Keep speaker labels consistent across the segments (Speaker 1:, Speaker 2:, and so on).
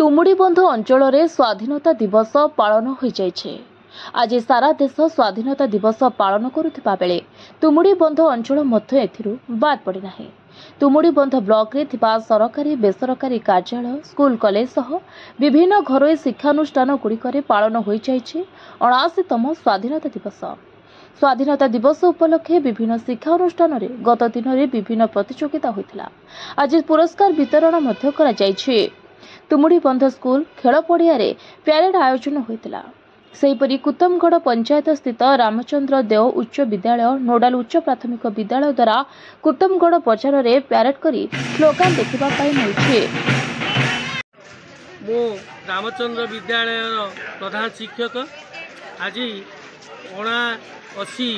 Speaker 1: तुमुडीबंध अंचल में स्वाधीनता दिवस पालन हो जाइछे। आज सारा देश स्वाधीनता दिवस पालन करुथिबा बेले तुमुडीबंध अंचल मध्य एथिरु बाद पड़ी नाही। तुमुडीबंध ब्लॉक रे थिबा सरकारी बेसरकारी कार्यालय स्कूल कॉलेज सह विभिन्न घरोई शिक्षानुष्ठान गुड़िकरे पालन हो जाइछे 79तम स्वाधीनता दिवस। स्वाधीनता दिवस उपलक्षे विभिन्न शिक्षानुष्ठान गत दिन में विभिन्न प्रतियोगिता होइतिला। आज पुरस्कार वितरण मध्य करा जाइछे। तुमुडीबंध स्कूल खेल पड़िया प्यारेड आयोजन होइतिला। सेहीपरि कुतमगढ़ पंचायत स्थित रामचंद्र देव उच्च विद्यालय नोडाल उच्च प्राथमिक विद्यालय द्वारा कुतमगढ़ बजार में प्यारेड करी स्लोगान देखा मिले।
Speaker 2: मो रामचंद्र विद्यालय प्रधान शिक्षक आज 80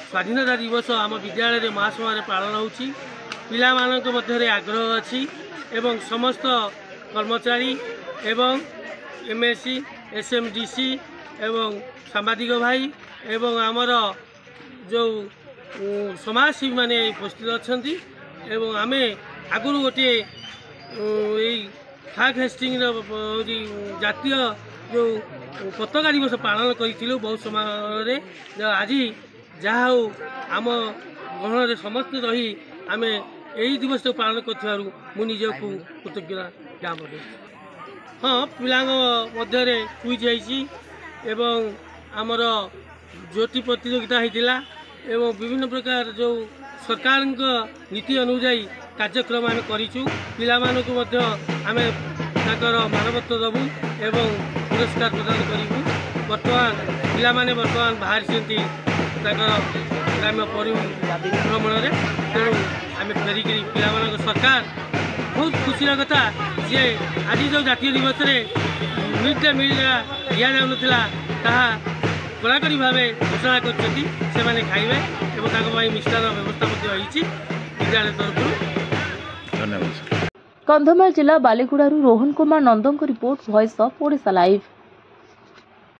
Speaker 2: स्वाधीनता दिवस आम विद्यालय महासभा पालन होची। पिला मानक मध्य आग्रह अच्छी एवं समस्त कर्मचारी एवं एमएससी एसएमडीसी एवं सांबादिक भाई एवं आमर जो समाजसेवी माने उपस्थित अच्छी एवं आमे आगुरी गोटे फ्लैग होस्टिंग जातीय जो पताका दिवस पालन करूँ बहुत समय आज जहाँ आम गहन समस्त रही आम यही दिवस तो पालन कर कृतज्ञता ज्ञापन। हाँ पिला मध्य क्विज एवं आमर ज्योति प्रतियोगिता होता एवं विभिन्न प्रकार जो सरकार नीति अनुजाई कार्यक्रम आम करूँ। पिला आम मानवत्व दबू एवं पुरस्कार प्रदान करूँ। बर्तमान पिला बर्तमान बाहरी ग्राम्य परिभ्रमण में तेणु आम फेरिक पिला सरकार बहुत खुशी कथा जे आज जो जातीय दिवस मिड डे मिल दि जाऊला कड़ाकड़ी भाव घोषणा कर खाइबे और मिष्टान व्यवस्था विद्यालय तरफ।
Speaker 1: धन्यवाद। कंधमाल जिला बालीगुड़ा रोहन कुमार नंदों report voice of Odisha live.